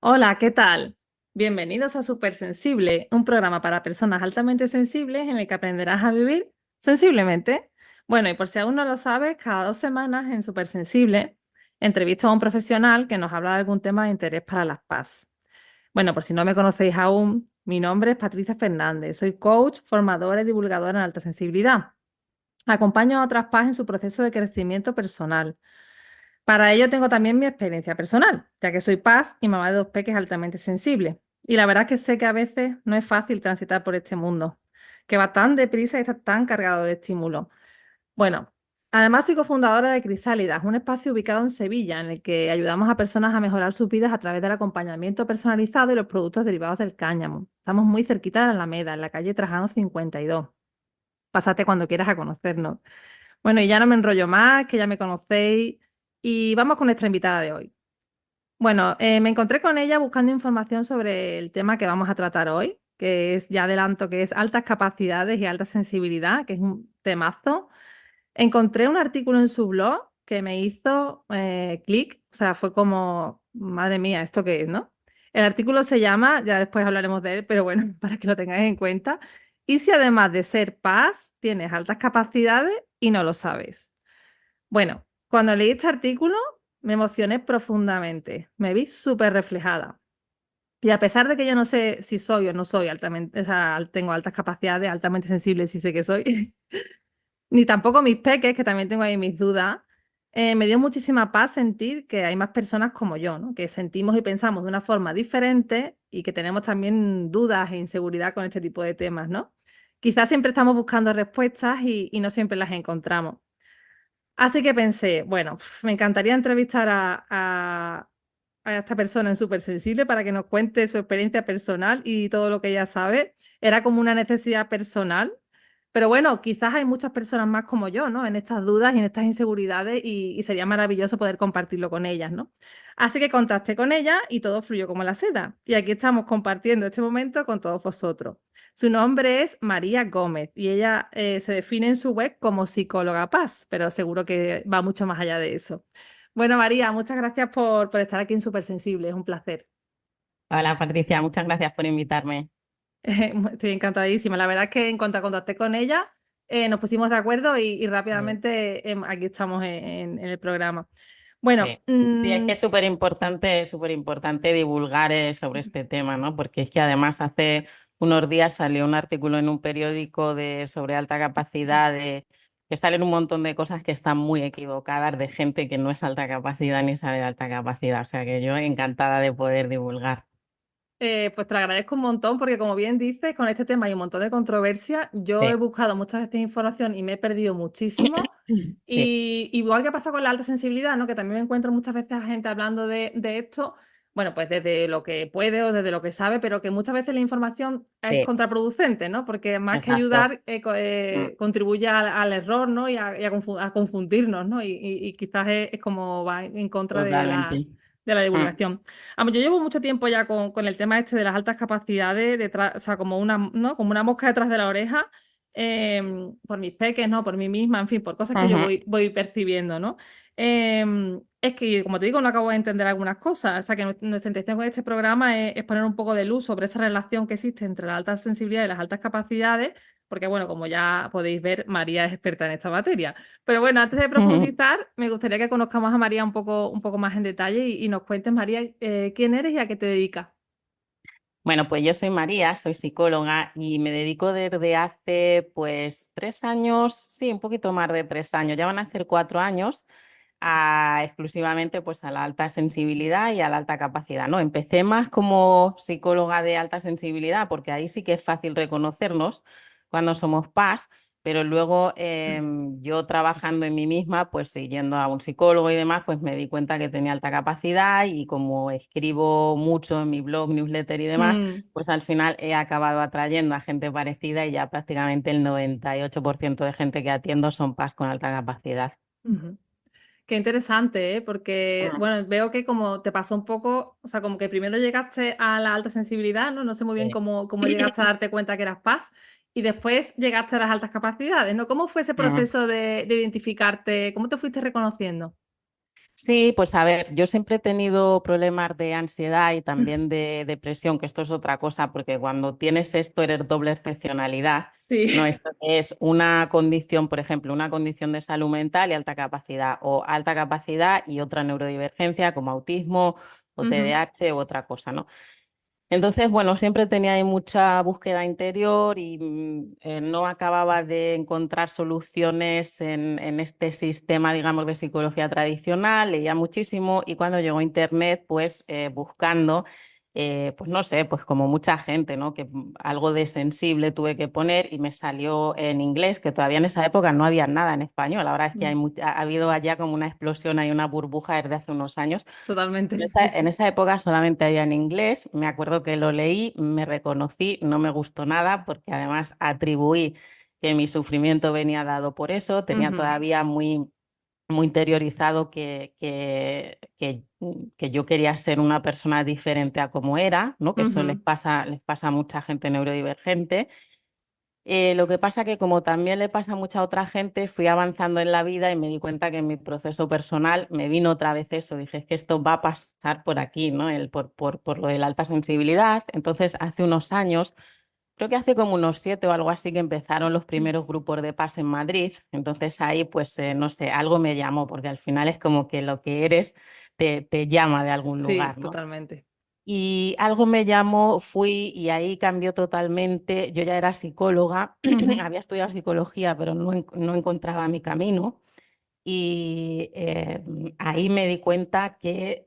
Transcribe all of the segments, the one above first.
Hola, ¿qué tal? Bienvenidos a Supersensible, un programa para personas altamente sensibles en el que aprenderás a vivir sensiblemente. Bueno, y por si aún no lo sabes, cada 2 semanas en Supersensible entrevisto a un profesional que nos habla de algún tema de interés para las PAS. Bueno, por si no me conocéis aún, mi nombre es Patricia Fernández, soy coach, formadora y divulgadora en alta sensibilidad. Acompaño a otras PAS en su proceso de crecimiento personal. Para ello tengo también mi experiencia personal, ya que soy paz y mamá de dos peques altamente sensibles. Y la verdad es que sé que a veces no es fácil transitar por este mundo, que va tan deprisa y está tan cargado de estímulos. Bueno, además soy cofundadora de Crisálidas, un espacio ubicado en Sevilla en el que ayudamos a personas a mejorar sus vidas a través del acompañamiento personalizado y los productos derivados del cáñamo. Estamos muy cerquita de la Alameda, en la calle Trajano 52. Pásate cuando quieras a conocernos. Bueno, y ya no me enrollo más, que ya me conocéis, y vamos con nuestra invitada de hoy. Bueno, me encontré con ella buscando información sobre el tema que vamos a tratar hoy, que es, ya adelanto, que es altas capacidades y alta sensibilidad, que es un temazo. Encontré un artículo en su blog que me hizo clic, o sea, fue como, madre mía, ¿esto qué es, no? El artículo se llama, ya después hablaremos de él, pero bueno, para que lo tengáis en cuenta. ¿Y si además de ser paz, tienes altas capacidades y no lo sabes? Bueno, cuando leí este artículo me emocioné profundamente, me vi súper reflejada. Y a pesar de que yo no sé si soy o no soy altamente, o sea, tengo altas capacidades, altamente sensible, sí sé que soy, ni tampoco mis peques, que también tengo ahí mis dudas, me dio muchísima paz sentir que hay más personas como yo, ¿no? Que sentimos y pensamos de una forma diferente y que tenemos también dudas e inseguridad con este tipo de temas, ¿no? Quizás siempre estamos buscando respuestas y no siempre las encontramos. Así que pensé, bueno, me encantaría entrevistar a esta persona en Supersensible para que nos cuente su experiencia personal y todo lo que ella sabe. Era como una necesidad personal, pero bueno, quizás hay muchas personas más como yo, ¿no? En estas dudas y en estas inseguridades y sería maravilloso poder compartirlo con ellas, ¿no? Así que contacté con ella y todo fluyó como la seda. Y aquí estamos compartiendo este momento con todos vosotros. Su nombre es María Gómez y ella se define en su web como psicóloga paz, pero seguro que va mucho más allá de eso. Bueno, María, muchas gracias por estar aquí en Supersensible, es un placer. Hola Patricia, muchas gracias por invitarme. Estoy encantadísima. La verdad es que en cuanto contacté con ella, nos pusimos de acuerdo y Eh, rápidamente aquí estamos en el programa. Bueno, Sí, sí, es que es súper importante divulgar sobre este tema, ¿no? Porque es que además hace unos días salió un artículo en un periódico sobre alta capacidad, que salen un montón de cosas que están muy equivocadas de gente que no es alta capacidad ni sabe de alta capacidad. O sea que yo encantada de poder divulgar. pues te lo agradezco un montón porque como bien dices, con este tema hay un montón de controversia. Yo he Sí, buscado muchas veces información y me he perdido muchísimo. sí, Y igual que pasa con la alta sensibilidad, ¿no? Que también me encuentro muchas veces a gente hablando de esto, bueno, pues desde lo que puede o desde lo que sabe, pero que muchas veces la información es sí, contraproducente, ¿no? Porque más que exacto. ayudar, Mm, contribuye al error, ¿no? Y a confundirnos, ¿no? Y quizás es como va en contra Totalmente. de la Mm, divulgación. Vamos, yo llevo mucho tiempo ya con el tema este de las altas capacidades, detrás, o sea, como una, ¿no? Como una mosca detrás de la oreja por mis peques, ¿no? Por mí misma, en fin, por cosas que yo ujú. voy percibiendo, ¿no? Es que, como te digo, no acabo de entender algunas cosas. O sea, que nuestra intención con este programa es poner un poco de luz sobre esa relación que existe entre la alta sensibilidad y las altas capacidades, porque, bueno, como ya podéis ver, María es experta en esta materia. Pero bueno, antes de profundizar, me gustaría que conozcamos a María un poco más en detalle y nos cuentes, María, quién eres y a qué te dedicas. Bueno, pues yo soy María, soy psicóloga y me dedico desde hace pues 3 años, sí, un poquito más de 3 años, ya van a ser 4 años, exclusivamente pues a la alta sensibilidad y a la alta capacidad, ¿no? Empecé más como psicóloga de alta sensibilidad porque ahí sí que es fácil reconocernos cuando somos PAS, pero luego yo trabajando en mí misma, pues siguiendo a un psicólogo y demás, pues me di cuenta que tenía alta capacidad y como escribo mucho en mi blog, newsletter y demás, Mm, pues al final he acabado atrayendo a gente parecida y ya prácticamente el 98% de gente que atiendo son PAS con alta capacidad. ujú. Qué interesante, ¿eh? Porque, Mm, bueno, veo que como te pasó un poco, o sea, como que primero llegaste a la alta sensibilidad, ¿no? No sé muy bien sí. cómo llegaste a darte cuenta que eras paz y después llegaste a las altas capacidades, ¿no? ¿Cómo fue ese Mm. proceso de identificarte? ¿Cómo te fuiste reconociendo? Sí, pues a ver, yo siempre he tenido problemas de ansiedad y también de depresión, que esto es otra cosa, porque cuando tienes esto eres doble excepcionalidad, Sí. ¿no? Esto es una condición, por ejemplo, una condición de salud mental y alta capacidad, o alta capacidad y otra neurodivergencia como autismo o Ujú, TDAH u otra cosa, ¿no? Entonces, bueno, siempre tenía ahí mucha búsqueda interior y no acababa de encontrar soluciones en este sistema, digamos, de psicología tradicional. Leía muchísimo y cuando llegó Internet, pues buscando, pues no sé, pues como mucha gente, ¿no? Que algo de sensible tuve que poner y me salió en inglés, que todavía en esa época no había nada en español. La verdad es que mm, ha habido allá como una explosión, hay una burbuja desde hace unos años. En totalmente. en esa época solamente había en inglés, me acuerdo que lo leí, me reconocí, no me gustó nada porque además atribuí que mi sufrimiento venía dado por eso, tenía Ujú, todavía muy interiorizado que yo quería ser una persona diferente a como era, ¿no? Que eso ujú, les pasa a mucha gente neurodivergente. Lo que pasa que como también le pasa a mucha otra gente, fui avanzando en la vida y me di cuenta que en mi proceso personal me vino otra vez eso. Dije, es que esto va a pasar por aquí, ¿no? Por lo de la alta sensibilidad. Entonces, hace unos años, creo que hace como unos 7 o algo así, que empezaron los primeros grupos de paz en Madrid. Entonces ahí, pues, no sé, algo me llamó, porque al final es como que lo que eres te llama de algún sí, lugar, ¿no? totalmente. Y algo me llamó, fui y ahí cambió totalmente. Yo ya era psicóloga, Ujú, había estudiado psicología, pero no encontraba mi camino. Y ahí me di cuenta que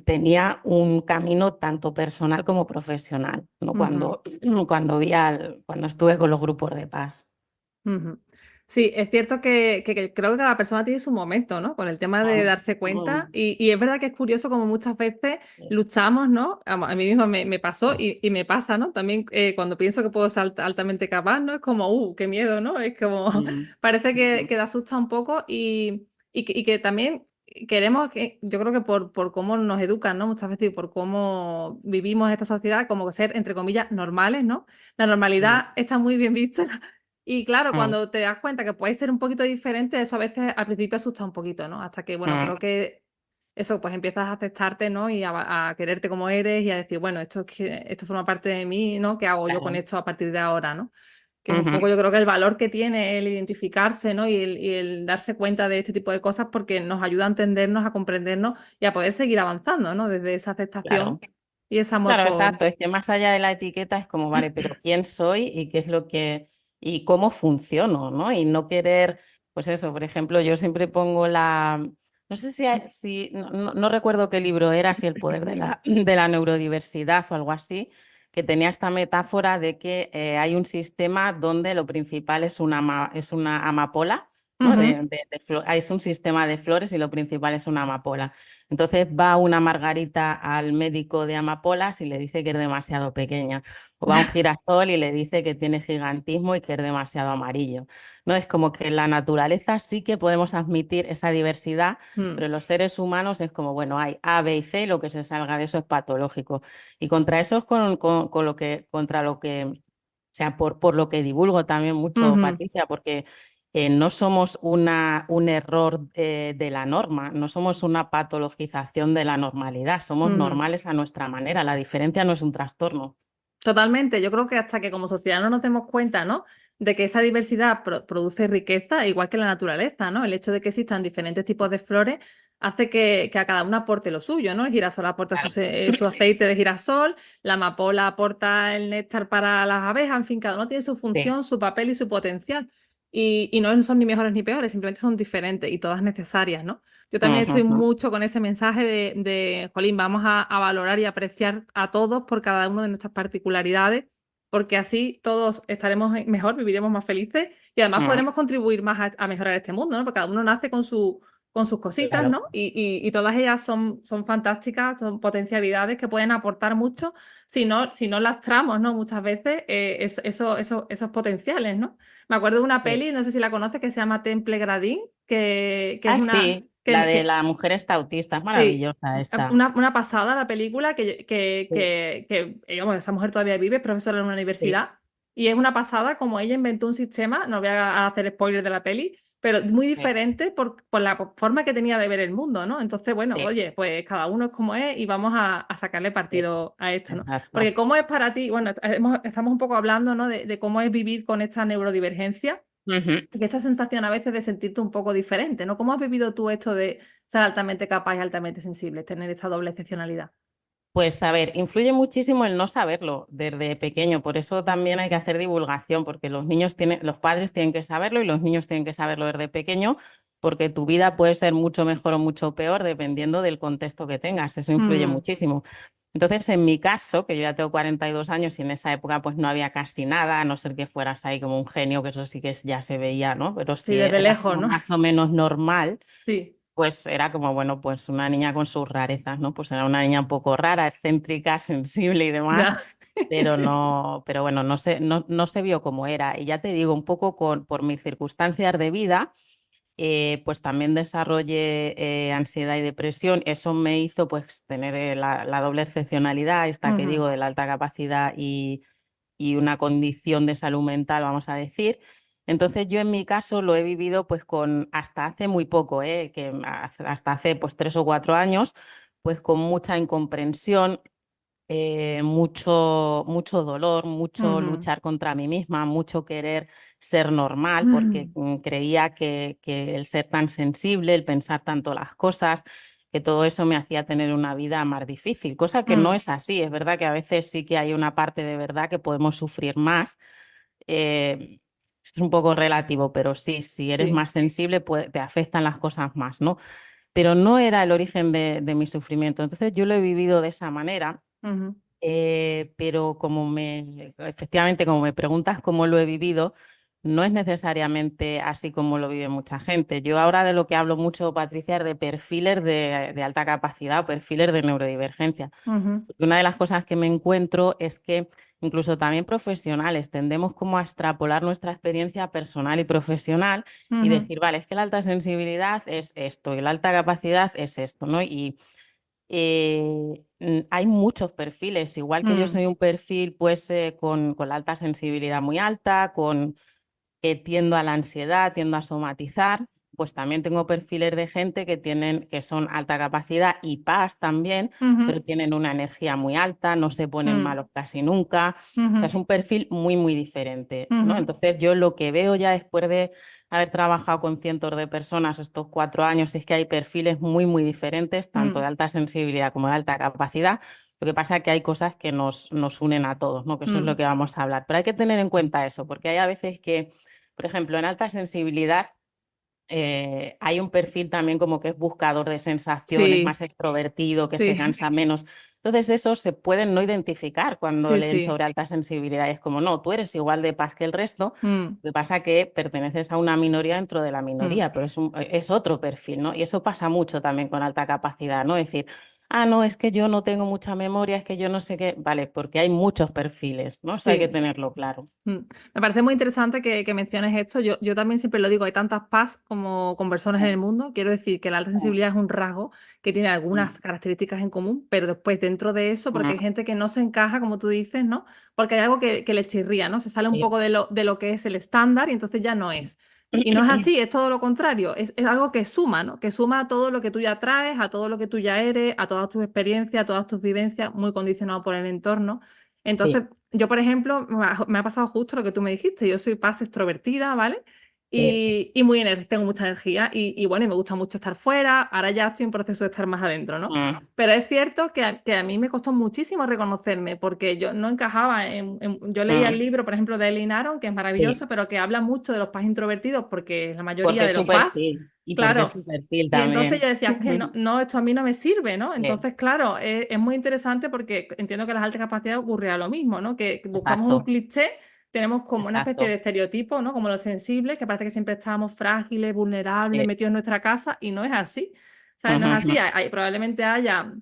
tenía un camino tanto personal como profesional, ¿no? ujú. Cuando estuve con los grupos de paz. Ujú. Sí, es cierto que creo que cada persona tiene su momento, ¿no? Con el tema de Mm, darse cuenta. mm, Y es verdad que es curioso como muchas veces luchamos, ¿no? A mí misma me pasó y me pasa, ¿no? También cuando pienso que puedo ser altamente capaz, ¿no? Es como, qué miedo, ¿no? Es como, mm, parece que da asusta un poco y que también queremos que, yo creo que por cómo nos educan, ¿no? Muchas veces y por cómo vivimos en esta sociedad, como que ser, entre comillas, normales, ¿no? La mm, normalidad está muy bien vista. Y claro, mm, cuando te das cuenta que puede ser un poquito diferente, eso a veces al principio asusta un poquito, ¿no? Hasta que, bueno, mm, creo que eso, pues empiezas a aceptarte, ¿no? Y a quererte como eres y a decir, bueno, esto es que esto forma parte de mí, ¿no? ¿Qué hago yo con claro. esto a partir de ahora, ¿no? Que es un poco, Ujú, yo creo que el valor que tiene el identificarse, ¿no? Y el darse cuenta de este tipo de cosas porque nos ayuda a entendernos, a comprendernos y a poder seguir avanzando, ¿no? Desde esa aceptación claro. y ese amor Claro, por... exacto. Es que más allá de la etiqueta es como, vale, pero ¿quién soy y qué es lo que, y cómo funciono, ¿no? Y no querer, pues eso, por ejemplo, yo siempre pongo no sé no recuerdo qué libro era, si El poder de de la neurodiversidad o algo así, que tenía esta metáfora de que hay un sistema donde lo principal es es una amapola, ¿no? Ujú, Es un sistema de flores y lo principal es una amapola. Entonces va una margarita al médico de amapolas y le dice que es demasiado pequeña. O va un girasol y le dice que tiene gigantismo y que es demasiado amarillo. No es como que en la naturaleza sí que podemos admitir esa diversidad, mm, pero en los seres humanos es como, bueno, hay A, B y C y lo que se salga de eso es patológico. Y contra eso es con contra lo que, o sea, por lo que divulgo también mucho, ujú, Patricia, porque no somos un error de la norma, no somos una patologización de la normalidad, somos ujú. normales a nuestra manera, la diferencia no es un trastorno. Totalmente, yo creo que hasta que como sociedad no nos demos cuenta, ¿no? De que esa diversidad produce riqueza, igual que la naturaleza, ¿no? El hecho de que existan diferentes tipos de flores hace que a cada una aporte lo suyo, ¿no? El girasol aporta Claro. su aceite de girasol, la amapola aporta el néctar para las abejas, en fin, cada uno tiene su Sí. función, su papel y su potencial. Y no son ni mejores ni peores, simplemente son diferentes y todas necesarias, ¿no? Yo también Ujú, estoy ujú. mucho con ese mensaje Jolín, vamos a valorar y apreciar a todos por cada una de nuestras particularidades, porque así todos estaremos mejor, viviremos más felices y además Mm, podremos contribuir más a mejorar este mundo, ¿no? Porque cada uno nace con sus cositas, claro. ¿no? Y todas ellas son fantásticas, son potencialidades que pueden aportar mucho si no lastramos, ¿no? Muchas veces esos potenciales, ¿no? Me acuerdo de una Sí. peli, no sé si la conoces, que se llama Temple Grandin, que es Ah, una... sí, la de la mujer está autista, es Sí, maravillosa esta. una pasada la película Sí, digamos, esa mujer todavía vive, es profesora en una sí. universidad, y es una pasada como ella inventó un sistema, no voy a hacer spoiler de la peli, pero muy Sí, diferente por la forma que tenía de ver el mundo, ¿no? Entonces, bueno, sí, oye, pues cada uno es como es y vamos a sacarle sí, partido a esto, ¿no? exacto. Porque cómo es para ti, bueno, estamos un poco hablando, ¿no? De cómo es vivir con esta neurodivergencia, Ujú. que esa sensación a veces de sentirte un poco diferente, ¿no? ¿Cómo has vivido tú esto de ser altamente capaz y altamente sensible, tener esta doble excepcionalidad? Pues a ver, influye muchísimo el no saberlo desde pequeño, por eso también hay que hacer divulgación, porque los niños tienen, los padres tienen que saberlo y los niños tienen que saberlo desde pequeño, porque tu vida puede ser mucho mejor o mucho peor dependiendo del contexto que tengas, eso influye Mm, muchísimo. Entonces, en mi caso, que yo ya tengo 42 años y en esa época pues no había casi nada, a no ser que fueras ahí como un genio, que eso sí que ya se veía, ¿no? Pero sí, si desde eras lejos, como ¿no? más o menos normal, Sí, pues era como, bueno, pues una niña con sus rarezas, ¿no? Pues era una niña un poco rara, excéntrica, sensible y demás, ya. pero no, pero bueno, no se vio como era. Y ya te digo, un poco por mis circunstancias de vida, pues también desarrollé ansiedad y depresión. Eso me hizo pues tener la doble excepcionalidad, esta que Ujú, digo, de la alta capacidad y una condición de salud mental, vamos a decir. Entonces yo en mi caso lo he vivido pues con hasta hace muy poco, hasta hace pues 3 o 4 años, pues con mucha incomprensión, mucho dolor, mucho ujú, luchar contra mí misma, mucho querer ser normal, porque mm, creía que el ser tan sensible, el pensar tanto las cosas, que todo eso me hacía tener una vida más difícil, cosa que no mm, es así. Es verdad que a veces sí que hay una parte de verdad que podemos sufrir más. Esto es un poco relativo, pero sí, si eres sí. más sensible, pues, te afectan las cosas más, ¿no? Pero no era el origen de mi sufrimiento. Entonces yo lo he vivido de esa manera, Ujú, pero efectivamente, como me preguntas cómo lo he vivido, no es necesariamente así como lo vive mucha gente. Yo ahora de lo que hablo mucho, Patricia, es de perfiles de alta capacidad o perfiles de neurodivergencia. ujú, Porque una de las cosas que me encuentro es que incluso también profesionales tendemos como a extrapolar nuestra experiencia personal y profesional y ujú, decir, vale, es que la alta sensibilidad es esto y la alta capacidad es esto, ¿no? Hay muchos perfiles, igual que yo mm, soy un perfil pues con la alta sensibilidad muy alta, que tiendo a la ansiedad, tiendo a somatizar, pues también tengo perfiles de gente que son alta capacidad y paz también, ujú, pero tienen una energía muy alta, no se ponen mm, malos casi nunca. O sea, ujú, es un perfil muy, muy diferente, ¿no? ujú, Entonces, yo lo que veo ya después de haber trabajado con cientos de personas estos 4 años es que hay perfiles muy, muy diferentes, tanto de mm, alta sensibilidad como de alta capacidad. Lo que pasa es que hay cosas que nos unen a todos, ¿no? Que eso es lo mm, que vamos a hablar. Pero hay que tener en cuenta eso, porque hay a veces que, por ejemplo, en alta sensibilidad hay un perfil también como que es buscador de sensaciones, sí, más extrovertido, que se sí, cansa menos. Entonces, esos se pueden no identificar cuando sí, leen sí. sobre alta sensibilidad. Es como, no, tú eres igual de paz que el resto. Mm, Lo que pasa es que perteneces a una minoría dentro de la mm, minoría, pero es otro perfil, ¿no? Y eso pasa mucho también con alta capacidad, ¿no? Es decir, ah, no, es que yo no tengo mucha memoria, es que yo no sé qué. Vale, porque hay muchos perfiles, ¿no? Eso hay que sí. tenerlo claro. Mm. Me parece muy interesante que menciones esto. Yo también siempre lo digo, hay tantas paz como con personas en el Mm, mundo. Quiero decir que la alta mm, sensibilidad es un rasgo que tiene mm, algunas características en común, pero después dentro de eso, porque hay mm. gente que no se encaja, como tú dices, ¿no? Porque hay algo que le chirría, ¿no? Se sale un Sí. poco de lo que es el estándar y entonces ya no es. Y no es así, es todo lo contrario, es algo que suma, ¿no? Que suma a todo lo que tú ya traes, a todo lo que tú ya eres, a todas tus experiencias, a todas tus vivencias, muy condicionado por el entorno. Entonces, Sí. yo, por ejemplo, me ha pasado justo lo que tú me dijiste. Yo soy paz extrovertida, ¿vale? Sí. Y muy tengo mucha energía y bueno, y me gusta mucho estar fuera. Ahora ya estoy en proceso de estar más adentro, ¿no? Mm, Pero es cierto que a mí me costó muchísimo reconocerme porque yo no encajaba yo leía el mm, libro, por ejemplo, de Eileen Aron, que es sí, maravilloso, pero que habla mucho de los paz introvertidos porque la mayoría porque de es los su paz, perfil y porque es claro. su perfil Y entonces también. yo decía, es que no, no, esto a mí no me sirve, ¿no? Sí, Entonces, claro, es muy interesante porque entiendo que en las altas capacidades ocurre lo mismo, ¿no? Que buscamos un exacto, cliché, tenemos como una especie de exacto. estereotipo, ¿no? Como los sensibles, que parece que siempre estamos frágiles, vulnerables, Sí. metidos en nuestra casa, y no es así. ¿Sabes? No Ujú, es ujú. así. Probablemente haya,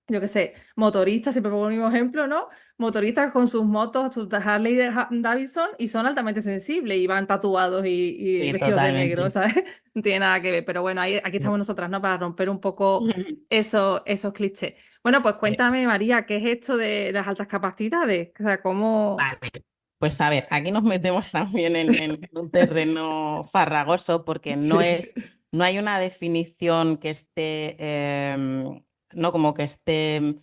yo qué sé, motoristas, siempre pongo el mismo ejemplo, ¿no? Motoristas con sus motos, sus Harley Davidson, y son altamente sensibles y van tatuados y Sí, vestidos de negro, totalmente. ¿sabes? No tiene nada que ver, pero bueno, aquí Sí. estamos nosotras, ¿no? Para romper un poco esos clichés. Bueno, pues Sí. cuéntame, María, ¿qué es esto de las altas capacidades? O sea, ¿cómo? Vale. Pues a ver, aquí nos metemos también en un terreno farragoso porque Sí. no hay una definición que esté, no como que esté,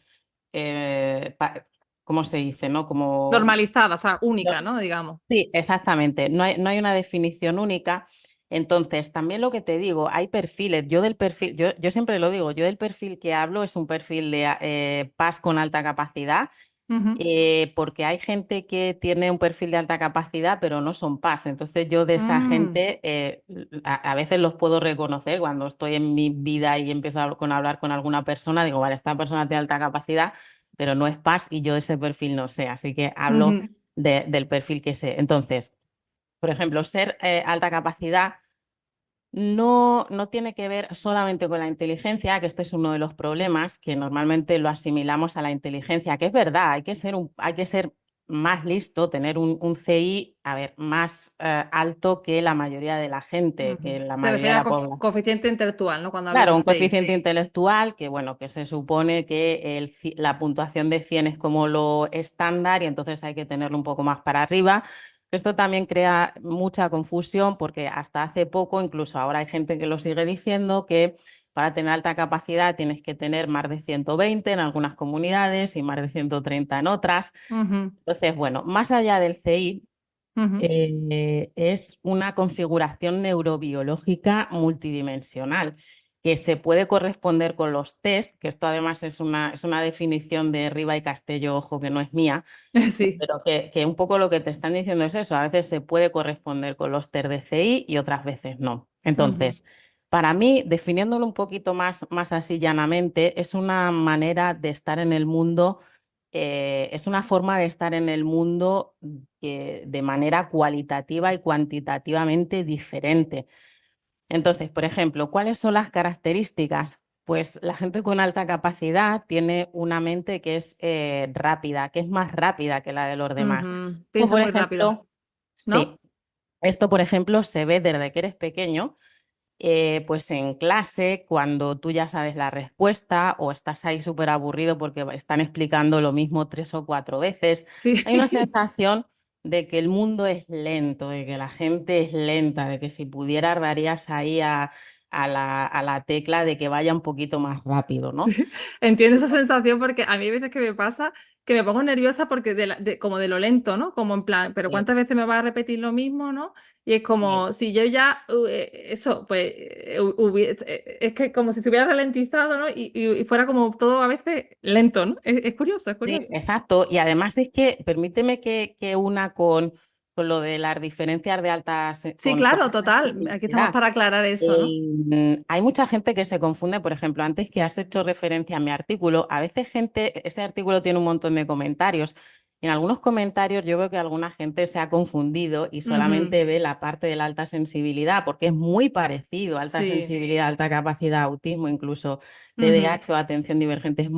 ¿cómo se dice? ¿No? Como, Normalizada, o sea, no, única, ¿no? Digamos. sí, exactamente, no hay una definición única. Entonces, también lo que te digo, hay perfiles. Yo siempre lo digo, yo del perfil que hablo es un perfil de paz con alta capacidad, Ujú, porque hay gente que tiene un perfil de alta capacidad, pero no son PAS. Entonces yo de esa mm, gente a veces los puedo reconocer cuando estoy en mi vida y empiezo a hablar con alguna persona, digo, vale, esta persona tiene alta capacidad, pero no es PAS y yo de ese perfil no sé. Así que hablo ujú, del perfil que sé. Entonces, por ejemplo, ser alta capacidad no tiene que ver solamente con la inteligencia, que este es uno de los problemas, que normalmente lo asimilamos a la inteligencia, que es verdad, hay que ser más listo, tener un CI, a ver, más alto que la mayoría de la gente, que ujú. la Te mayoría de refieres a la población. coeficiente intelectual, ¿no? Cuando hablas Claro, de un CI. coeficiente intelectual que, bueno, que se supone que la puntuación de 100 es como lo estándar y entonces hay que tenerlo un poco más para arriba. Esto también crea mucha confusión porque hasta hace poco, incluso ahora hay gente que lo sigue diciendo, que para tener alta capacidad tienes que tener más de 120 en algunas comunidades y más de 130 en otras. Ujú, Entonces, bueno, más allá del CI, ujú. es una configuración neurobiológica multidimensional que se puede corresponder con los test, que esto además es una definición de Riva y Castello, ojo que no es mía, Sí. pero que un poco lo que te están diciendo es eso, a veces se puede corresponder con los test de CI y otras veces no. Ujú, Entonces, para mí, definiéndolo un poquito más así llanamente, es una manera de estar en el mundo, es una forma de estar en el mundo que, de manera cualitativa y cuantitativamente diferente. Entonces, por ejemplo, ¿cuáles son las características? Pues la gente con alta capacidad tiene una mente que es rápida, que es más rápida que la de los demás. ujú. Como Piensa por muy rápido, ejemplo, sí, ¿no? esto por ejemplo se ve desde que eres pequeño, pues en clase, cuando tú ya sabes la respuesta o estás ahí súper aburrido porque están explicando lo mismo 3 o 4 veces, Sí. hay una sensación de que el mundo es lento, de que la gente es lenta, de que si pudieras darías ahí a la tecla de que vaya un poquito más rápido, ¿no? Entiendo esa sensación porque a mí hay veces que me pasa que me pongo nerviosa porque como de lo lento, ¿no? Como en plan, pero Sí, ¿cuántas veces me va a repetir lo mismo, ¿no? Y es sí. como si yo ya, eso, pues, es que como si se hubiera ralentizado, ¿no? Y fuera como todo a veces lento, ¿no? Es curioso, es Sí, curioso. exacto. Y además es que, permíteme que una con lo de las diferencias de altas, Sí, con claro, alta total. Aquí estamos sensibilidad. para aclarar eso, ¿no? Hay mucha gente que se confunde, por ejemplo, antes que has hecho referencia a mi artículo, a veces ese artículo tiene un montón de comentarios. En algunos comentarios yo veo que alguna gente se ha confundido y Ujú, solamente ve la parte de la alta sensibilidad, porque es muy parecido, alta sí. sensibilidad, alta capacidad, autismo, incluso Ujú, TDAH o atención divergente, es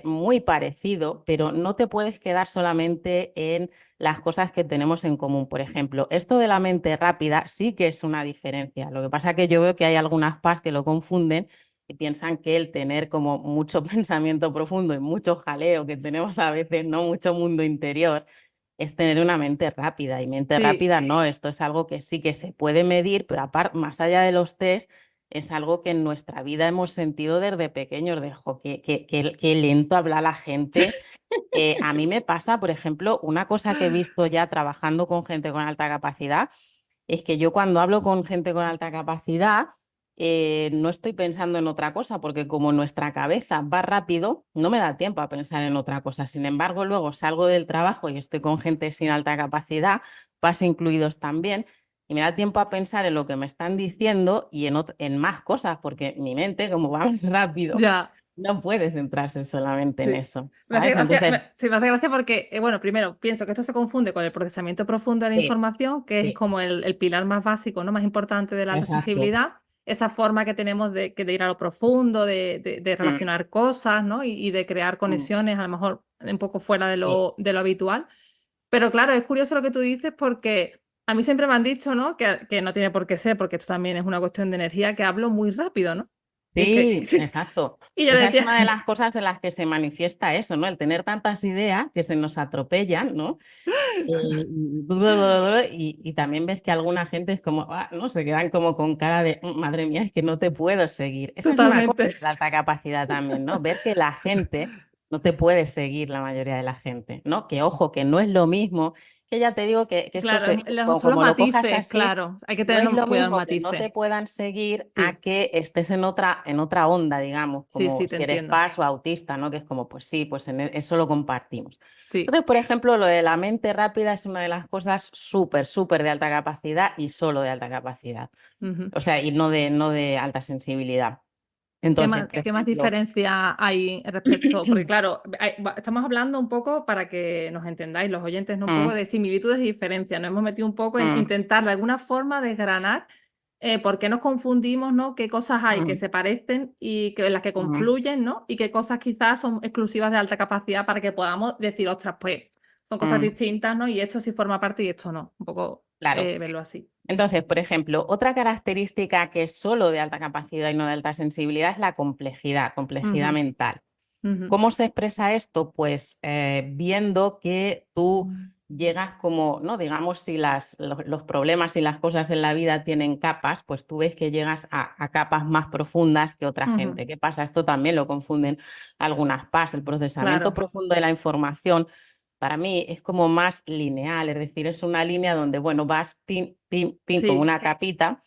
muy parecido, pero no te puedes quedar solamente en las cosas que tenemos en común. Por ejemplo, esto de la mente rápida sí que es una diferencia. Lo que pasa es que yo veo que hay algunas PAS que lo confunden y piensan que el tener como mucho pensamiento profundo y mucho jaleo que tenemos a veces, no mucho mundo interior, es tener una mente rápida. Y mente sí. rápida no, esto es algo que sí que se puede medir, pero aparte, más allá de los test, es algo que en nuestra vida hemos sentido desde pequeños, de "Jo, qué lento habla la gente". A mí me pasa, por ejemplo, una cosa que he visto ya trabajando con gente con alta capacidad, es que yo cuando hablo con gente con alta capacidad, no estoy pensando en otra cosa, porque como nuestra cabeza va rápido, no me da tiempo a pensar en otra cosa. Sin embargo, luego salgo del trabajo y estoy con gente sin alta capacidad, PAS incluidos también, y me da tiempo a pensar en lo que me están diciendo y en más cosas, porque mi mente, como va más rápido, Ya. no puede centrarse solamente en Sí. eso, Me hace ¿sabes? gracia, Entonces, sí, me hace gracia porque, bueno, primero, pienso que esto se confunde con el procesamiento profundo de la sí, información, que es sí, como el pilar más básico, ¿no? Más importante de la alta exacto. sensibilidad, esa forma que tenemos de ir a lo profundo, de Mm, relacionar cosas, ¿no? Y de crear mm, conexiones, a lo mejor un poco fuera sí. de lo habitual. Pero claro, es curioso lo que tú dices porque a mí siempre me han dicho, ¿no? Que no tiene por qué ser, porque esto también es una cuestión de energía, que hablo muy rápido, ¿no? Es que, Sí, sí. exacto. Y yo le Esa es decía, una de las cosas en las que se manifiesta eso, ¿no? El tener tantas ideas que se nos atropellan, ¿no? Y también ves que alguna gente es como, ¿no? Se quedan como con cara de, madre mía, es que no te puedo seguir". Esa es una cosa totalmente. de la alta capacidad también, ¿no? Ver que la gente no te puede seguir, la mayoría de la gente, ¿no? Que ojo, que no es lo mismo, que ya te digo que esto Claro, son los como lo cojas matices, así, claro. Hay que no tener es lo cuidado en mismo que no matices. te puedan seguir a Sí, que estés en otra onda, digamos, sí, como sí, te si eres entiendo. PAS o autista, ¿no? Que es como, pues sí, pues eso lo compartimos. Sí. Entonces, por ejemplo, lo de la mente rápida es una de las cosas súper, súper de alta capacidad y solo de alta capacidad. Ujú. O sea, y no de alta sensibilidad. Entonces, por Qué más ejemplo, diferencia hay respecto? Porque claro, estamos hablando un poco para que nos entendáis, los oyentes, ¿no? Un poco mm, de similitudes y diferencias. Nos hemos metido un poco en mm, intentar de alguna forma desgranar por qué nos confundimos, ¿no? Qué cosas hay que mm, se parecen y que las que mm, confluyen, ¿no? Y qué cosas quizás son exclusivas de alta capacidad para que podamos decir, ostras, pues son cosas mm, distintas, ¿no? Y esto sí forma parte y esto no. Un poco claro. verlo así. Entonces, por ejemplo, otra característica que es solo de alta capacidad y no de alta sensibilidad es la complejidad, complejidad Ujú, mental. ujú, ¿Cómo se expresa esto? Pues viendo que tú llegas como, ¿no? Digamos, si los problemas y las cosas en la vida tienen capas, pues tú ves que llegas a capas más profundas que otra ujú. gente. ¿Qué pasa? Esto también lo confunden algunas PAS. El procesamiento Claro. profundo de la información para mí es como más lineal, es decir, es una línea donde, bueno, vas pin, pin, pin, como Sí. una capita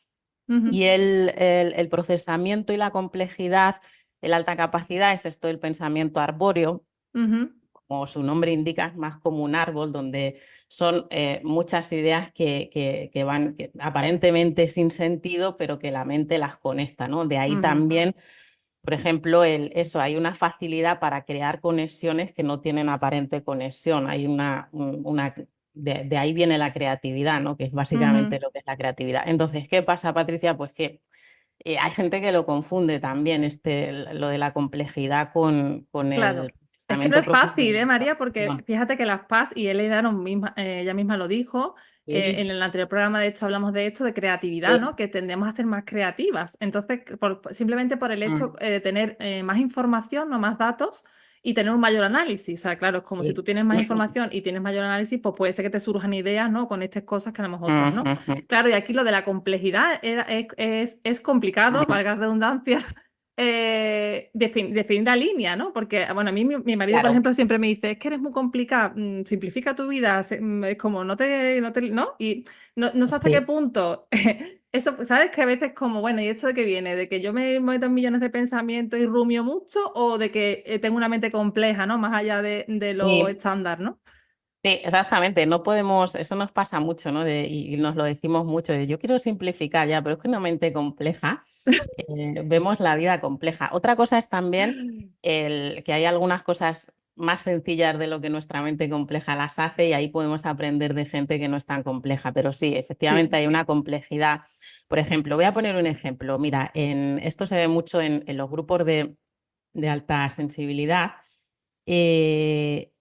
Ujú, y el procesamiento y la complejidad, la alta capacidad es esto del pensamiento arbóreo, ujú. como su nombre indica, es más como un árbol donde son muchas ideas que van aparentemente sin sentido, pero que la mente las conecta, ¿no? De ahí Ujú, también, por ejemplo, eso, hay una facilidad para crear conexiones que no tienen aparente conexión. Hay de ahí viene la creatividad, ¿no? Que es ujú. básicamente lo que es la creatividad. Entonces, ¿qué pasa, Patricia? Pues que hay gente que lo confunde también, lo de la complejidad con Claro. el Es que no pensamiento es profundo de fácil, la María? Porque información. fíjate que las PAS y Elena misma, ella misma lo dijo, Sí, en el anterior programa de hecho hablamos de esto, de creatividad, sí. ¿no? Que tendemos a ser más creativas. Entonces, simplemente por el hecho Mm, de tener más información, no más datos, y tener un mayor análisis. O sea, claro, es como si sí. tú tienes más información y tienes mayor análisis, pues puede ser que te surjan ideas, ¿no? Con estas cosas que a lo mejor otras, ¿no? Ujú, Claro, y aquí lo de la complejidad es complicado, ujú. valga la redundancia, definir la línea, ¿no? Porque, bueno, a mí mi marido, por Claro, ejemplo, siempre me dice, es que eres muy complicada, simplifica tu vida, es como ¿no? Y no sé hasta qué sí. punto, eso, ¿sabes? Que a veces como, bueno, ¿y esto de qué viene? ¿De que yo me meto en millones de pensamientos y rumio mucho o de que tengo una mente compleja, ¿no? Más allá de lo Sí, estándar, ¿no? sí, exactamente. No podemos, eso nos pasa mucho, ¿no? Y nos lo decimos mucho, de yo quiero simplificar ya, pero es que una mente compleja, vemos la vida compleja. Otra cosa es también que hay algunas cosas más sencillas de lo que nuestra mente compleja las hace y ahí podemos aprender de gente que no es tan compleja. Pero sí, efectivamente Sí. hay una complejidad. Por ejemplo, voy a poner un ejemplo. Mira, esto se ve mucho en los grupos de alta sensibilidad. Eh,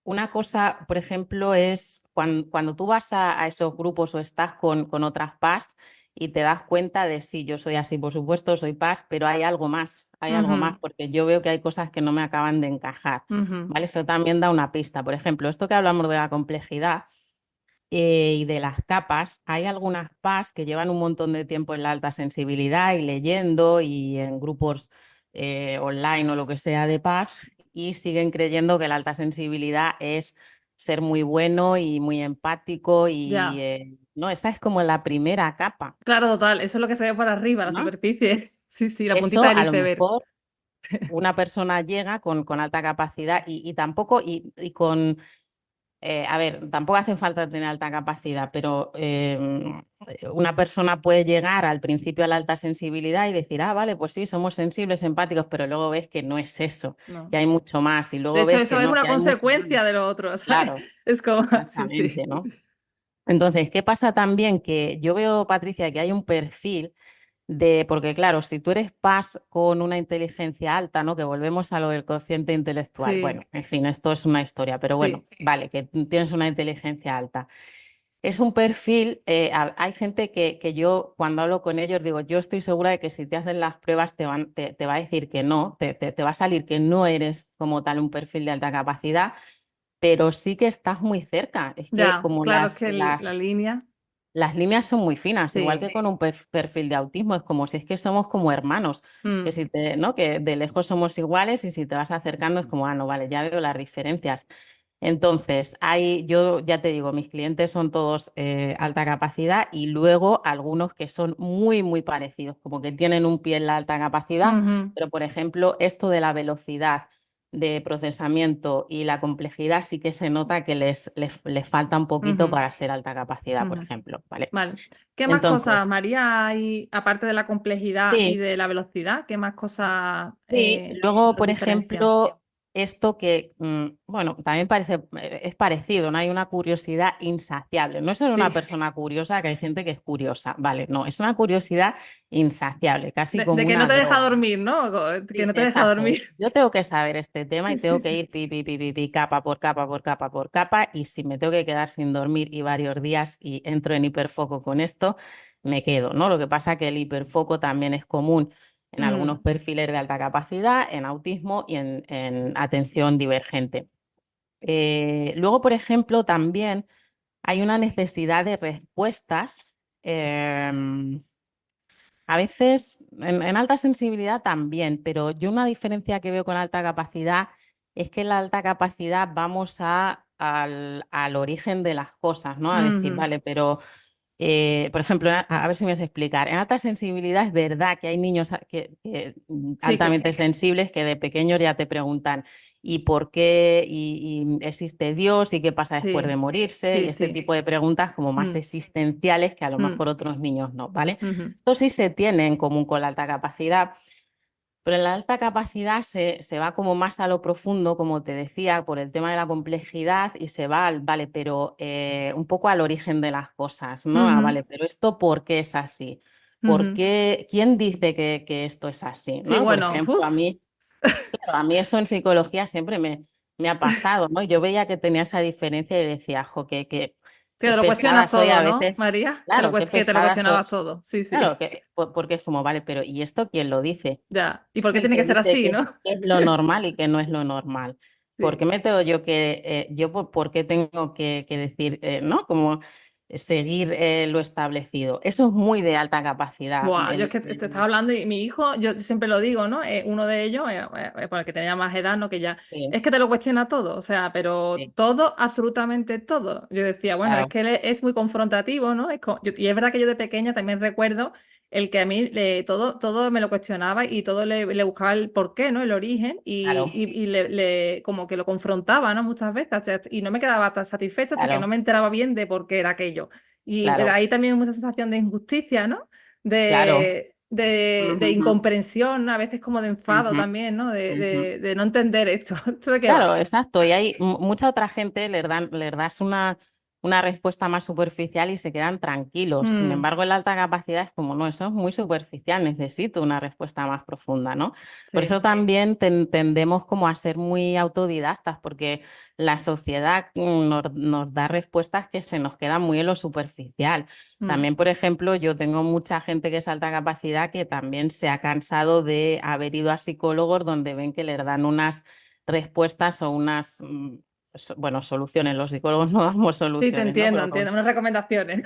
una cosa, por ejemplo, es cuando tú vas a esos grupos o estás con otras PAS y te das cuenta de sí, yo soy así, por supuesto, soy PAS, pero hay algo más, Ujú, porque yo veo que hay cosas que no me acaban de encajar, ujú. ¿vale? Eso también da una pista. Por ejemplo, esto que hablamos de la complejidad y de las capas, hay algunas PAS que llevan un montón de tiempo en la alta sensibilidad y leyendo y en grupos online o lo que sea de PAS y siguen creyendo que la alta sensibilidad es ser muy bueno y muy empático y Ya. no, esa es como la primera capa, Claro, total, eso es lo que se ve por arriba, la ¿no? superficie. Sí, sí, la puntita Eso del a lo iceberg. mejor una persona llega con alta capacidad y tampoco y con a ver, tampoco hace falta tener alta capacidad, pero una persona puede llegar al principio a la alta sensibilidad y decir, vale, pues sí, somos sensibles, empáticos, pero luego ves que no es eso, No. que hay mucho más, y De luego hecho, ves que eso es no, una que hay mucho más. consecuencia de lo otro, ¿sabes? Claro, Es como, sí, sí. exactamente, ¿no? Entonces, ¿qué pasa también? Que yo veo, Patricia, que hay un perfil porque claro, si tú eres PAS con una inteligencia alta, ¿no? Que volvemos a lo del cociente intelectual. Sí, Bueno, en fin, esto es una historia, pero sí. bueno, vale, que tú tienes una inteligencia alta. es un perfil, hay gente que yo cuando hablo con ellos digo, yo estoy segura de que si te hacen las pruebas te va a decir que no, te va a salir que no eres como tal un perfil de alta capacidad, pero sí que estás muy cerca. Es que Ya, como claro, es que la línea, las líneas son muy finas, igual sí. que con un perfil de autismo, es como si es que somos como hermanos, que Mm, si te, ¿no? Que de lejos somos iguales y si te vas acercando es como, ah, no, vale, ya veo las diferencias. Entonces, yo ya te digo, mis clientes son todos alta capacidad y luego algunos que son muy, muy parecidos, como que tienen un pie en la alta capacidad, ujú, pero por ejemplo, esto de la velocidad de procesamiento y la complejidad sí que se nota que les falta un poquito ujú, para ser alta capacidad, por ujú. ejemplo, ¿vale? Vale. ¿Qué más cosas, Entonces, María, hay, aparte de la complejidad y sí, de la velocidad, qué más cosas sí. Luego, los por diferencian? ejemplo, esto que, bueno, también parece, es parecido, ¿no? Hay una curiosidad insaciable. No es ser una Sí, persona curiosa, que hay gente que es curiosa, ¿vale? No, es una curiosidad insaciable, casi de como que no una te deja droga. dormir, ¿no? Que Sí, no te deja exacto. dormir. Yo tengo que saber este tema y Sí, tengo que sí. ir capa por capa por capa por capa y si me tengo que quedar sin dormir y varios días y entro en hiperfoco con esto, me quedo, ¿no? Lo que pasa es que el hiperfoco también es común en algunos Mm, perfiles de alta capacidad, en autismo y en atención divergente. Luego, por ejemplo, también hay una necesidad de respuestas. A veces en alta sensibilidad también, pero yo una diferencia que veo con alta capacidad es que en la alta capacidad vamos al origen de las cosas, ¿no? A decir, ujú. vale, pero por ejemplo, a ver si me sé explicar. En alta sensibilidad es verdad que hay niños Sí, que altamente sensibles que de pequeños ya te preguntan ¿y por qué? Y existe Dios? ¿Y qué pasa después de sí, morirse? Y sí, este sí. tipo de preguntas como más Mm, existenciales que a lo mm, mejor otros niños no, ¿vale? ujú. Esto sí se tiene en común con la alta capacidad. Pero en la alta capacidad se va como más a lo profundo, como te decía, por el tema de la complejidad y se va al, vale, pero un poco al origen de las cosas, ¿no? Ah, Ujú, vale, pero esto ¿por qué es así? ¿Por ujú. qué? ¿Quién dice que esto es así? Sí, ¿No? Por bueno, ejemplo, uf, claro, a mí eso en psicología siempre me ha pasado, ¿no? Yo veía que tenía esa diferencia y decía, jo, que qué te lo pesada cuestionas soy todo, a ¿no, veces. María? Claro, qué Que te lo pesada soy. cuestionabas todo. Sí, Claro, sí. porque es como, vale, pero ¿y esto quién lo dice? Ya. ¿Y por Es qué el tiene que que ser dice así, no? que es lo normal y que no es lo normal. ¿Por qué Sí. me tengo yo por qué tengo que decir, ¿no? Como seguir lo establecido? Eso es muy de alta capacidad. Buah, yo es que te estaba hablando y mi hijo, yo siempre lo digo, ¿no? Uno de ellos, por el que tenía más edad, ¿no? Que ya, Sí, es que te lo cuestiona todo, o sea, pero sí, todo, absolutamente todo. Yo decía, bueno, es claro, que él es muy confrontativo, ¿no? Y es verdad que yo de pequeña también recuerdo el que a mí todo me lo cuestionaba y todo le buscaba el porqué, ¿no? El origen claro, y como que lo confrontaba, ¿no? Muchas veces, o sea, y no me quedaba tan satisfecha hasta que no claro, me enteraba bien de por qué era aquello. Y de claro, ahí también mucha sensación de injusticia, ¿no? claro. De Ujú, incomprensión, ¿no? A veces como de enfado ujú, también, ¿no? ujú. De no entender esto. ¿Esto de qué va? Claro, exacto. Y hay mucha otra gente, les das una respuesta más superficial y se quedan tranquilos. Sin Mm, embargo, en la alta capacidad es como, no, eso es muy superficial, necesito una respuesta más profunda, ¿no? Por sí. eso también tendemos como a ser muy autodidactas, porque la sociedad nos da respuestas que se nos quedan muy en lo superficial. Mm, También, por ejemplo, yo tengo mucha gente que es alta capacidad que también se ha cansado de haber ido a psicólogos donde ven que les dan unas respuestas o unas, bueno, soluciones. Los psicólogos no damos sí, te soluciones, ¿no? entiendo, Pero entiendo. Unas recomendaciones.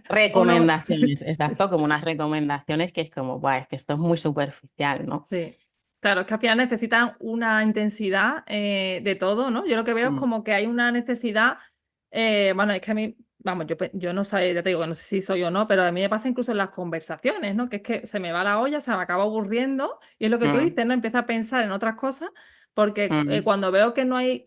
recomendaciones, exacto, como unas recomendaciones que es como, "Buah, es que esto es muy superficial, ¿no?" Sí. Claro, es que al final necesitan una intensidad de todo, ¿no? Yo lo que veo es Mm, como que hay una necesidad, bueno, es que a mí, vamos, yo no sé, ya te digo, no sé si soy yo o no, pero a mí me pasa incluso en las conversaciones, ¿no? Que es que se me va la olla, se me acaba aburriendo y es lo que tú mm, dices, ¿no? Empiezo a pensar en otras cosas porque mm. cuando veo que no hay,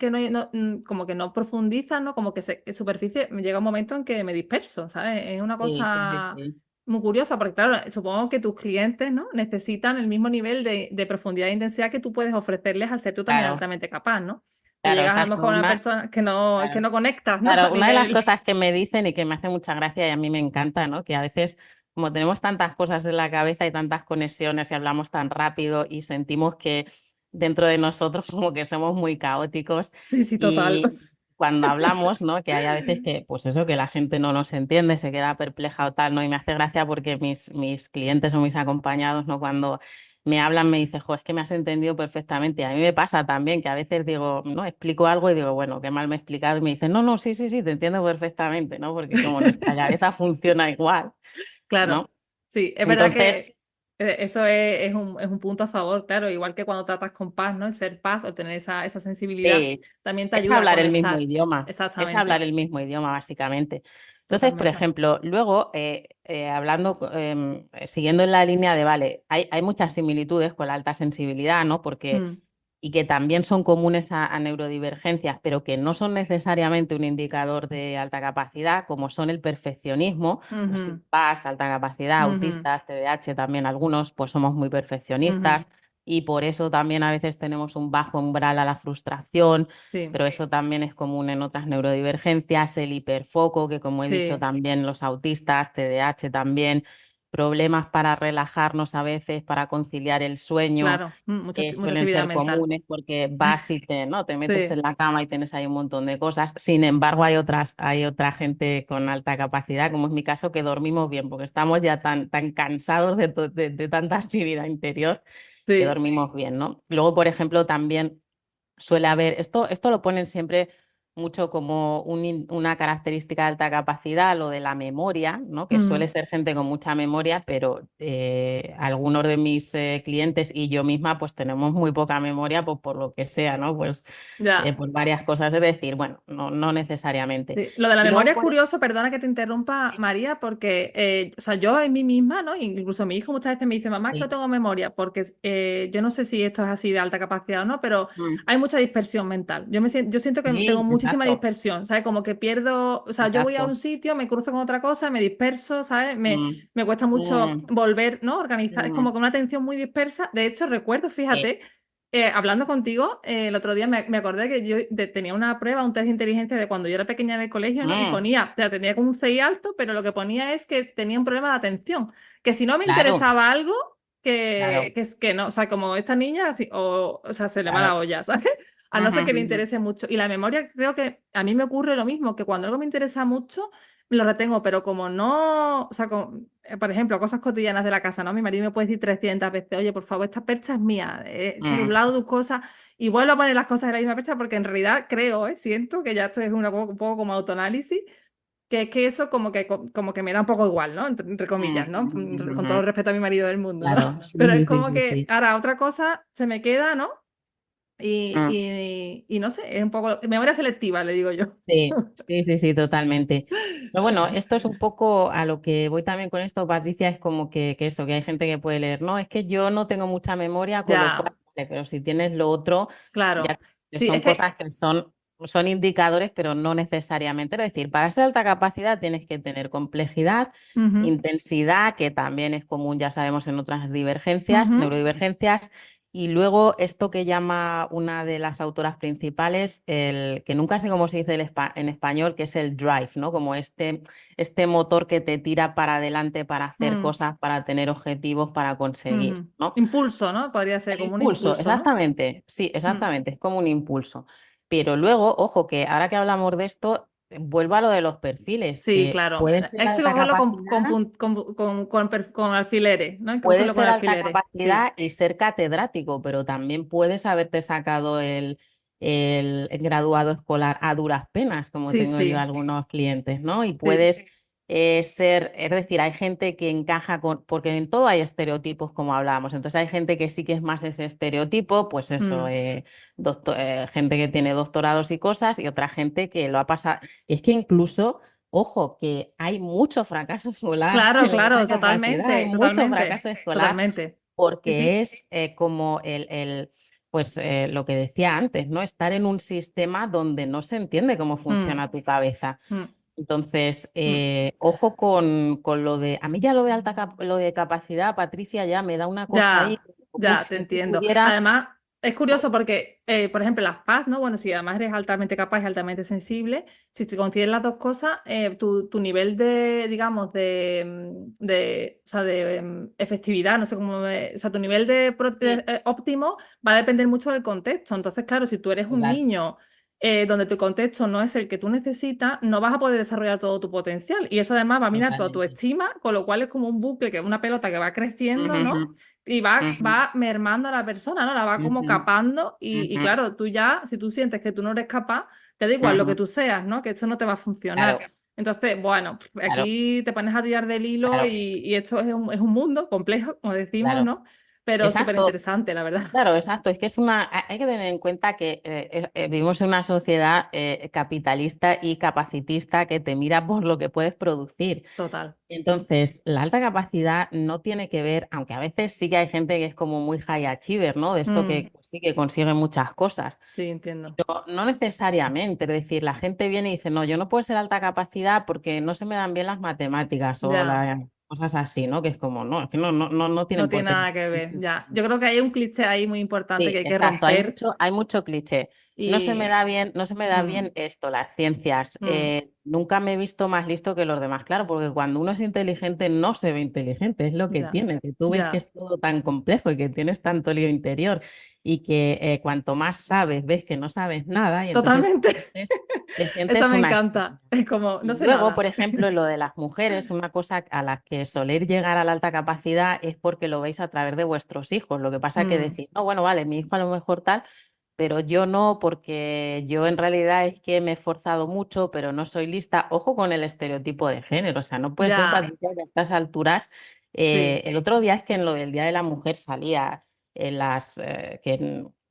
como que no profundizan, ¿no? Como que superficie, me llega un momento en que me disperso, ¿sabes? Es una Sí, sí, sí, cosa sí. muy curiosa, porque claro, supongo que tus clientes, ¿no? Necesitan el mismo nivel de profundidad e intensidad que tú puedes ofrecerles al ser tú también Claro, altamente capaz, ¿no? Que claro, llegas a lo exacto. mejor a una persona que Claro. no conectas, ¿no? A Claro, una de las nivel. cosas que me dicen y que me hace mucha gracia y a mí me encanta, ¿no? Que a veces, como tenemos tantas cosas en la cabeza y tantas conexiones y hablamos tan rápido y sentimos que dentro de nosotros como que somos muy caóticos Sí, sí, total. y cuando hablamos, ¿no? Que hay a veces que, pues eso, que la gente no nos entiende, se queda perpleja o tal, ¿no? Y me hace gracia porque mis clientes o mis acompañados, ¿no? Cuando me hablan me dicen, jo, es que me has entendido perfectamente. A mí me pasa también que a veces digo, no, explico algo y digo, bueno, qué mal me he explicado. Y me dicen, no, no, sí, sí, sí, te entiendo perfectamente, ¿no? Porque como nuestra cabeza funciona igual, Claro, ¿no? sí, es verdad que Entonces, eso es un punto a favor, claro, igual que cuando tratas con paz, ¿no? El ser paz o tener esa sensibilidad sí, también te es ayuda a hablar el mismo conectar. idioma, es hablar Exactamente, el mismo idioma, básicamente. Entonces, por totalmente. ejemplo, luego, hablando, siguiendo en la línea de, vale, hay muchas similitudes con la alta sensibilidad, ¿no? Porque Mm, y que también son comunes a neurodivergencias, pero que no son necesariamente un indicador de alta capacidad, como son el perfeccionismo, pues ujú, si PAS, alta capacidad, ujú, autistas, TDAH, también algunos, pues somos muy ujú, perfeccionistas y por eso también a veces tenemos un bajo umbral a la frustración, sí, pero eso también es común en otras neurodivergencias, el hiperfoco, que como he dicho sí, también los autistas, TDAH también, problemas para relajarnos a veces, para conciliar el sueño, claro, mucha suelen actividad ser mental. comunes porque vas y ¿no? te metes Sí, en la cama y tienes ahí un montón de cosas. Sin embargo, hay otra gente con alta capacidad, como es mi caso, que dormimos bien, porque estamos ya tan cansados de tanta actividad interior que sí. dormimos bien, ¿no? Luego, por ejemplo, también suele haber, esto lo ponen siempre mucho como una característica de alta capacidad, lo de la memoria, ¿no? Que suele Mm, ser gente con mucha memoria, pero algunos de mis clientes y yo misma pues tenemos muy poca memoria pues, por lo que sea, ¿no? Pues ya. por varias cosas, es decir, bueno, no necesariamente. Sí, lo de la Y luego, memoria es por... curioso, perdona que te interrumpa, María, porque o sea, yo en mí misma, ¿no? Incluso mi hijo muchas veces me dice, mamá, es que no Sí. tengo memoria, porque yo no sé si esto es así de alta capacidad o no, pero Mm, hay mucha dispersión mental. Yo siento que tengo sí, muchísima exacto, dispersión, ¿sabes? Como que pierdo, o sea, yo voy a un exacto. sitio, me cruzo con otra cosa, me disperso, ¿sabes? Mm, Me cuesta mucho mm, volver, ¿no? Organizar, es como mm, con una atención muy dispersa. De hecho, recuerdo, eh, fíjate. Hablando contigo, el otro día me acordé que yo tenía una prueba, un test de inteligencia de cuando yo era pequeña en el colegio, ¿no? Y mm, ponía, ya tenía como un CI alto, pero lo que ponía es que tenía un problema de atención, que si no me claro, interesaba algo, claro, que es que no, o sea, como esta niña, o sea, se le va la claro. olla, ¿sabes? A no Ujú, ser que le ujú. interese mucho. Y la memoria, creo que a mí me ocurre lo mismo, que cuando algo me interesa mucho, lo retengo, pero como no, o sea, por ejemplo, cosas cotidianas de la casa, ¿no? Mi marido me puede decir 300 veces, oye, por favor, esta percha es mía, échale un Mm, lado tus cosas y vuelvo a poner las cosas en la misma percha porque en realidad creo, siento que ya esto es un poco como autoanálisis, que es que eso como que me da un poco igual, ¿no? Entre comillas, mm, ¿no? ujú, Con todo ujú. el respeto a mi marido del mundo, ¿no? Claro, sí, Pero es sí, sí, como sí, que sí. ahora otra cosa se me queda, ¿no? Mm, Y no sé, es un poco memoria selectiva, le digo yo. sí, sí, sí, sí, totalmente. Pero bueno, esto es un poco a lo que voy también con esto, Patricia, es como que eso, que hay gente que puede leer, no, es que yo no tengo mucha memoria, con lo cual, Ya, vale, pero si tienes lo otro, claro. ya que Sí, son es que... cosas que son indicadores, pero no necesariamente. Es decir, para ser alta capacidad tienes que tener complejidad, ujú, intensidad, que también es común, ya sabemos, en otras divergencias, ujú, neurodivergencias. Y luego esto que llama una de las autoras principales, el que nunca sé cómo se dice en español, que es el drive, ¿no? Como este motor que te tira para adelante para hacer mm, cosas, para tener objetivos, para conseguir, ujú. ¿no? Impulso, ¿no? Podría ser El como un impulso, impulso, ¿no? exactamente, sí, Mm. exactamente, es como un impulso. Pero luego, ojo, que ahora que hablamos de esto, vuelvo a lo de los perfiles, Sí, que claro. puede ser Esto hay que alta cogerlo capacidad. con alfileres, ¿no? Hay que Puede cogerlo con ser alta alfileres, sí. capacidad y ser catedrático, pero también puedes haberte sacado el graduado escolar a duras penas, como Sí, tengo yo sí, algunos clientes, ¿no? Y sí. puedes ser, es decir, hay gente que encaja con, porque en todo hay estereotipos, como hablábamos, entonces hay gente que sí que es más ese estereotipo, pues eso, Mm. gente que tiene doctorados y cosas, y otra gente que lo ha pasado. Es que incluso... Ojo, que hay mucho fracaso escolar Claro, en la alta claro, capacidad, hay totalmente, mucho fracaso totalmente, escolar totalmente. Sí, porque sí. es como pues lo que decía antes, ¿no? Estar en un sistema donde no se entiende cómo Mm, funciona tu cabeza. mm, Entonces, mm. ojo con lo de, a mí ya lo de lo de capacidad, Patricia, ya me da una cosa ahí, Ya, ya, uf, te que si entiendo. pudiera, Además, es curioso porque, por ejemplo, las PAS, ¿no? Bueno, si además eres altamente capaz y altamente sensible, si te consideras las dos cosas, tu nivel de, digamos, o sea, de efectividad, no sé cómo, o sea, tu nivel de mm, óptimo va a depender mucho del contexto. Entonces, claro, si tú eres un total, niño donde tu contexto no es el que tú necesitas, no vas a poder desarrollar todo tu potencial. Y eso además va a minar tu Totalmente. autoestima, con lo cual es como un bucle, que es una pelota que va creciendo, Ujú, ¿no? Y va, ujú, va mermando a la persona, ¿no? La va como ujú, capando y ujú, claro, tú ya, si tú sientes que tú no eres capaz, te da igual lo que ujú. tú seas, ¿no? Que esto no te va a funcionar. Claro, Entonces, bueno, claro, aquí te pones a tirar del hilo claro, y esto es un mundo complejo, como decimos, claro. ¿no? Pero súper Exacto. interesante, la verdad. Claro, exacto. Es que hay que tener en cuenta que vivimos en una sociedad capitalista y capacitista que te mira por lo que puedes producir. Total. Entonces, la alta capacidad no tiene que ver, aunque a veces sí que hay gente que es como muy high achiever, ¿no? De esto Mm, que pues, sí que consigue muchas cosas. sí, entiendo. Pero no necesariamente, es decir, la gente viene y dice, no, yo no puedo ser alta capacidad porque no se me dan bien las matemáticas o Ya. las cosas así, ¿no? Que es como, no, es que no No tienen tiene por qué. nada que ver, ya. Yo creo que hay un cliché ahí muy importante que Sí, hay que exacto, romper hay mucho cliché. No se me y... da bien, no se me da mm, bien esto, las ciencias. mm, Nunca me he visto más listo que los demás, claro, porque cuando uno es inteligente no se ve inteligente, es lo que ya, tiene, que tú ves que ya. es todo tan complejo y que tienes tanto lío interior y que cuanto más sabes, ves que no sabes nada y entonces Totalmente. te Eso sientes me una encanta. estúpida. Es como, no Y sé luego, nada. por ejemplo, lo de las mujeres, una cosa a la que soler llegar a la alta capacidad es porque lo veis a través de vuestros hijos. Lo que pasa que Mm, decís, no, bueno, vale, mi hijo a lo mejor tal, pero yo no, porque yo en realidad es que me he esforzado mucho, pero no soy lista. Ojo con el estereotipo de género, o sea, no puede ser, ya, Patricia, que a estas alturas, sí, el otro día es que en lo del Día de la Mujer salía en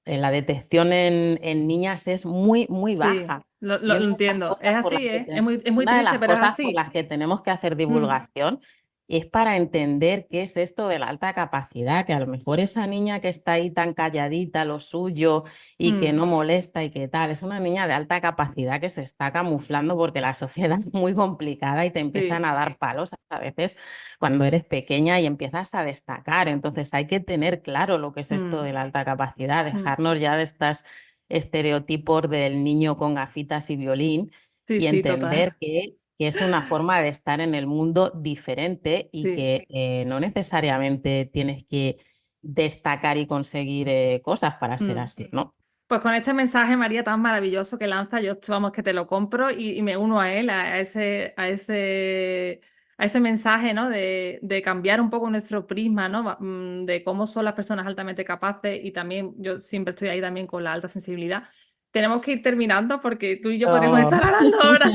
en la detección en niñas es muy, muy sí, baja. lo Y una de las entiendo. Es cosas por las así, que ¿eh? Es muy una de triste, las pero es cosas por así. las que tenemos que hacer Mm, divulgación es para entender qué es esto de la alta capacidad, que a lo mejor esa niña que está ahí tan calladita, lo suyo, y que mm, no molesta y que tal, es una niña de alta capacidad que se está camuflando porque la sociedad es muy complicada y te empiezan sí. a dar palos a veces cuando eres pequeña y empiezas a destacar. Entonces hay que tener claro lo que es esto Mm, de la alta capacidad, mm, dejarnos ya de estas estereotipos del niño con gafitas y violín sí, y sí, entender total. que es una forma de estar en el mundo diferente y Sí. que no necesariamente tienes que destacar y conseguir cosas para ser Mm. así, ¿no? Pues con este mensaje, María, tan maravilloso que lanza, yo vamos que te lo compro y me uno a él, a ese mensaje, ¿no? De cambiar un poco nuestro prisma, ¿no? De cómo son las personas altamente capaces y también yo siempre estoy ahí también con la alta sensibilidad. Tenemos que ir terminando porque tú y yo podemos Oh. estar hablando ahora.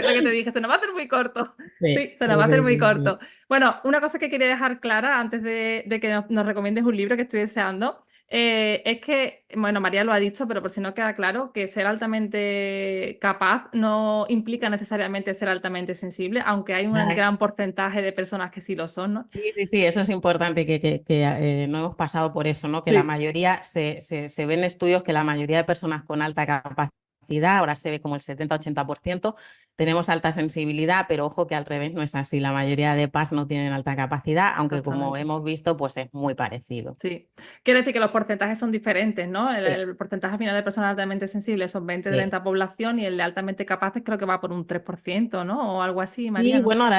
Lo que te dije, se nos va a hacer muy corto. Sí, Sí, se nos sí, va a hacer sí, muy sí, corto. sí. Bueno, una cosa que quería dejar clara antes de que nos recomiendes un libro que estoy deseando. Es que, bueno, María lo ha dicho, pero por si no queda claro, que ser altamente capaz no implica necesariamente ser altamente sensible, aunque hay un Ay, gran porcentaje de personas que sí lo son, ¿no? sí, sí, sí, eso es importante que no hemos pasado por eso, ¿no? Que la Sí, mayoría, se ven estudios que la mayoría de personas con alta capacidad, ahora se ve como el 70-80%, tenemos alta sensibilidad, pero ojo que al revés no es así. La mayoría de PAS no tienen alta capacidad, aunque como exactamente. hemos visto, pues es muy parecido. Sí. Quiere decir que los porcentajes son diferentes, ¿no? Sí, El porcentaje final de personas altamente sensibles son sí. 20-30 población y el de altamente capaces creo que va por un 3%, ¿no? O algo así, María, Y no sé. bueno,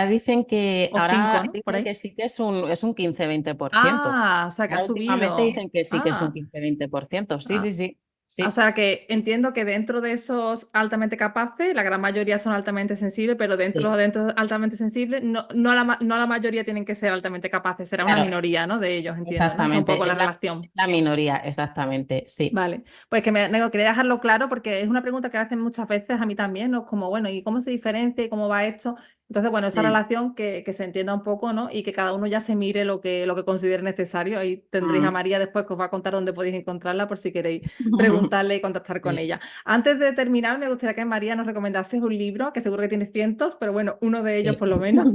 O 5, ¿no? Por que ahí. sí que es un 15-20%. Ah, o sea que ha Ahora últimamente subido. dicen que sí que es un Ah. 15-20%. Sí, sí, Ah, sí, o sí. sea que entiendo que dentro de esos altamente capaces, la gran mayoría son altamente sensibles, pero Sí, dentro de altamente sensibles, no la mayoría tienen que ser altamente capaces, será una claro, minoría, ¿no? De ellos, entiendo, ¿no? Esa es un poco exactamente. la Es relación. la minoría, exactamente, sí. Vale, pues que quería dejarlo claro porque es una pregunta que hacen muchas veces a mí también, ¿no? Como, bueno, ¿y cómo se diferencia y cómo va esto? Entonces, bueno, esa Mm, relación que se entienda un poco, ¿no? Y que cada uno ya se mire lo que considere necesario. Ahí tendréis a mm. María después que os va a contar dónde podéis encontrarla por si queréis preguntarle y contactar con Sí. ella. Antes de terminar, me gustaría que María nos recomendases un libro, que seguro que tiene cientos, pero bueno, uno de ellos Sí. por lo menos,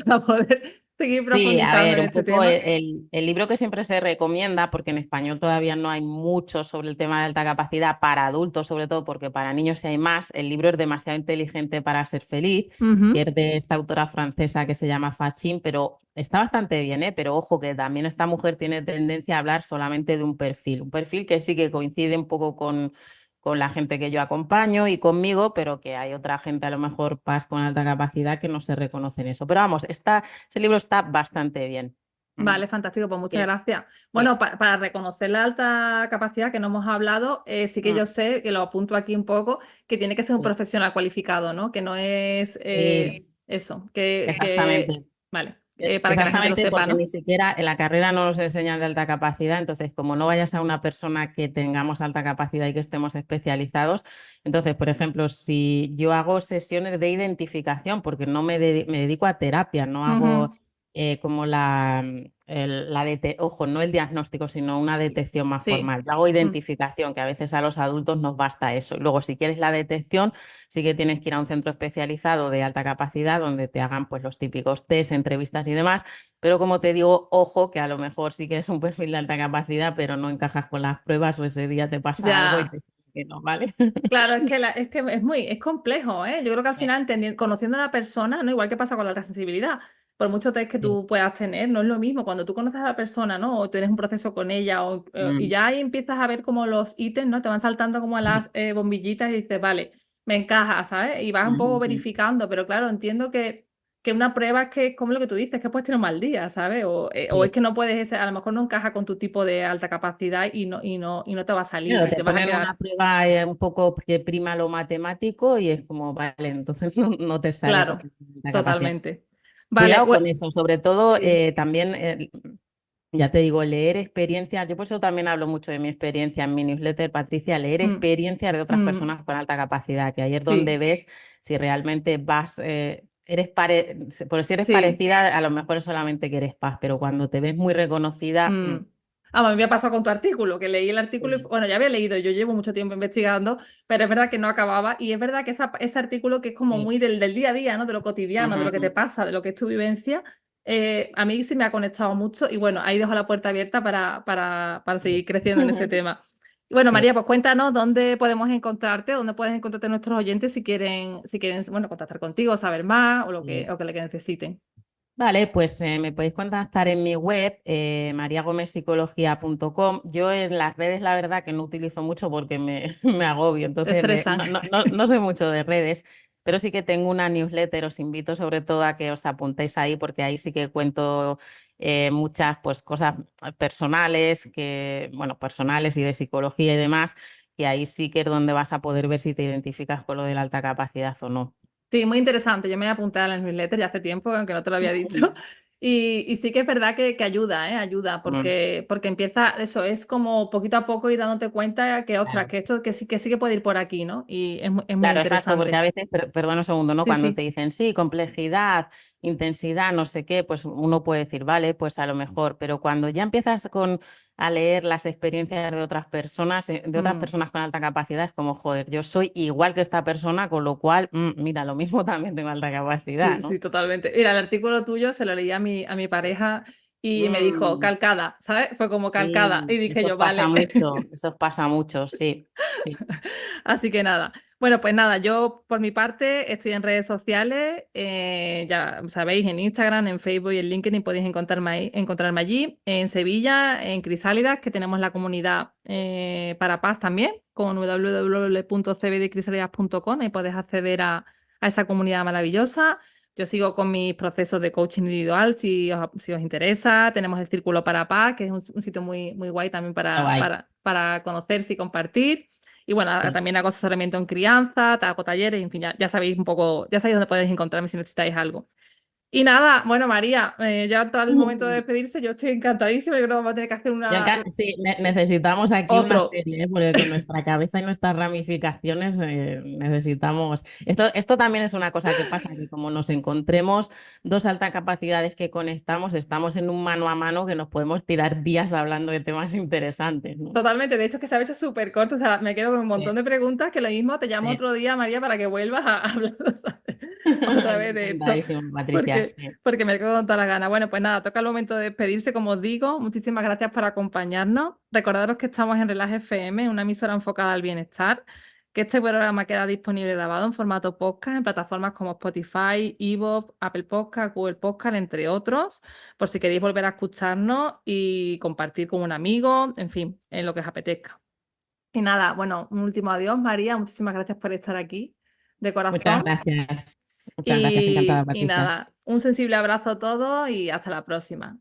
para poder seguir Sí, a profundizando ver, en un este poco tema. el libro que siempre se recomienda, porque en español todavía no hay mucho sobre el tema de alta capacidad para adultos, sobre todo porque para niños sí hay más. El libro es demasiado inteligente para ser feliz, que Ujú. es de esta autora francesa que se llama Fachin, pero está bastante bien, ¿eh? Pero ojo que también esta mujer tiene tendencia a hablar solamente de un perfil que sí que coincide un poco con la gente que yo acompaño y conmigo, pero que hay otra gente a lo mejor con alta capacidad que no se reconoce en eso. Pero vamos, ese libro está bastante bien. Mm. Vale, fantástico, pues muchas Bien, gracias. sí. Bueno, para reconocer la alta capacidad que no hemos hablado, sí que Mm, yo sé, que lo apunto aquí un poco, que tiene que ser un sí. profesional cualificado, ¿no? Que no es Sí, eso, exactamente. vale, para que la gente lo Exactamente, sepa, porque ni ¿no? siquiera en la carrera no nos enseñan de alta capacidad, entonces como no vayas a una persona que tengamos alta capacidad y que estemos especializados, entonces, por ejemplo, si yo hago sesiones de identificación, porque no me dedico a terapia, no hago Ujú, como ojo, no el diagnóstico, sino una detección más sí. formal. Yo hago Mm, identificación, que a veces a los adultos nos basta eso. Y luego, si quieres la detección, sí que tienes que ir a un centro especializado de alta capacidad donde te hagan pues los típicos test, entrevistas y demás, pero como te digo, ojo que a lo mejor sí que eres un perfil de alta capacidad, pero no encajas con las pruebas o ese día te pasa algo y ya. te dicen que no, ¿vale? Claro, es que es complejo, ¿eh? Yo creo que al final, conociendo a la persona, ¿no? Igual que pasa con la alta sensibilidad, por mucho test que Sí. tú puedas tener, no es lo mismo cuando tú conoces a la persona, ¿no? O tienes un proceso con ella, y Mm, ya ahí empiezas a ver como los ítems, ¿no? Te van saltando como mm, las bombillitas y dices, vale, me encaja, ¿sabes? Y vas un poco mm, verificando, pero claro, entiendo que una prueba es que es como lo que tú dices, que puedes tener un mal día, ¿sabes? O es sí. que no puedes, a lo mejor no encaja con tu tipo de alta capacidad y no te va a salir Claro, y te te vas a ponen una quedar. prueba un poco que prima lo matemático y es como, vale, entonces no te sale Claro, porque no tienes la capacidad. totalmente. Vale, Cuidado con eso, sobre todo sí. también, ya te digo, leer experiencias. Yo por eso también hablo mucho de mi experiencia en mi newsletter, Patricia, leer Mm, experiencias de otras mm, personas con alta capacidad, que ahí es donde sí, ves si realmente por si eres sí. parecida, a lo mejor es solamente que eres paz, pero cuando te ves muy reconocida, Mm. Ah, a mí me ha pasado con tu artículo, que leí el artículo y, sí, bueno, ya había leído, yo llevo mucho tiempo investigando, pero es verdad que no acababa y es verdad que ese artículo que es como sí, muy del día a día, ¿no? De lo cotidiano, de lo que te ujú, pasa, de lo que es tu vivencia, a mí sí me ha conectado mucho y bueno, ahí dejo la puerta abierta para sí. seguir creciendo en ese tema. Y bueno, Sí. María, pues cuéntanos dónde podemos encontrarte, dónde puedes encontrarte nuestros oyentes si quieren, bueno, contactar contigo, saber más o lo que, Sí. o que le que necesiten. Vale, pues me podéis contactar en mi web, mariagomezpsicología.com. Yo en las redes, la verdad, que no utilizo mucho porque me agobio, Te entonces estresan. no soy mucho de redes, pero sí que tengo una newsletter. Os invito sobre todo a que os apuntéis ahí porque ahí sí que cuento muchas pues, cosas personales, bueno, personales y de psicología y demás, y ahí sí que es donde vas a poder ver si te identificas con lo de la alta capacidad o no. Sí, muy interesante. Yo me he apuntado a la newsletter ya hace tiempo, aunque no te lo había dicho. Y sí que es verdad que ayuda, ¿eh? Ayuda, Mm, porque empieza, eso, es como poquito a poco ir dándote cuenta que, ostras, claro. que esto que sí que puede ir por aquí, ¿no? Y es muy Claro, exacto, porque a interesante. veces, perdón un segundo, ¿no? Sí, Cuando te sí. dicen sí, complejidad, intensidad, no sé qué, pues uno puede decir, vale, pues a lo mejor, pero cuando ya empiezas a leer las experiencias de otras Mm, personas con alta capacidad, es como, joder, yo soy igual que esta persona, con lo cual, mira, lo mismo también tengo alta capacidad, sí, sí, ¿no? totalmente. Mira, el artículo tuyo se lo leí a mi pareja y me dijo, Mm, calcada, ¿sabes? Fue como calcada. Y sí, dije yo, vale. eso os pasa mucho, sí, sí, Así que nada. Bueno, pues nada, yo por mi parte estoy en redes sociales, ya sabéis, en Instagram, en Facebook y en LinkedIn podéis encontrarme allí. En Sevilla, en Crisálidas, que tenemos la comunidad para paz también, con www.cbdcrisalidas.com, y podéis acceder a esa comunidad maravillosa. Yo sigo con mis procesos de coaching individual, si os interesa. Tenemos el Círculo para Paz, que es un sitio muy, muy guay también está para, guay, para, para conocerse y compartir. Y bueno, sí. también hago asesoramiento en crianza, hago talleres, en fin, ya sabéis un poco, ya sabéis dónde podéis encontrarme si necesitáis algo. Y nada, bueno, María, ya todo el momento de despedirse, yo estoy encantadísima, yo creo que vamos a tener que hacer Sí, necesitamos aquí una otro. serie, ¿eh? Porque con nuestra cabeza y nuestras ramificaciones necesitamos. Esto también es una cosa que pasa, que como nos encontremos dos altas capacidades que conectamos, estamos en un mano a mano que nos podemos tirar días hablando de temas interesantes, ¿no? Totalmente, de hecho es que se ha hecho súper corto, o sea, me quedo con un montón Sí, de preguntas que lo mismo te llamo sí. otro día, María, para que vuelvas a hablar otra vez de esto, Encantadísimo, Patricia. porque, Sí. porque me quedo con toda la gana. Bueno, pues nada, toca el momento de despedirse, como os digo, muchísimas gracias por acompañarnos. Recordaros que estamos en Relax FM, una emisora enfocada al bienestar, que este programa queda disponible grabado en formato podcast en plataformas como Spotify, Evox, Apple Podcast, Google Podcast, entre otros, por si queréis volver a escucharnos y compartir con un amigo, en fin, en lo que os apetezca. Y nada, bueno, un último adiós, María. Muchísimas gracias por estar aquí, de Muchas corazón. gracias. Muchas gracias, encantada, Y Patricia. nada, un sensible abrazo a todos y hasta la próxima.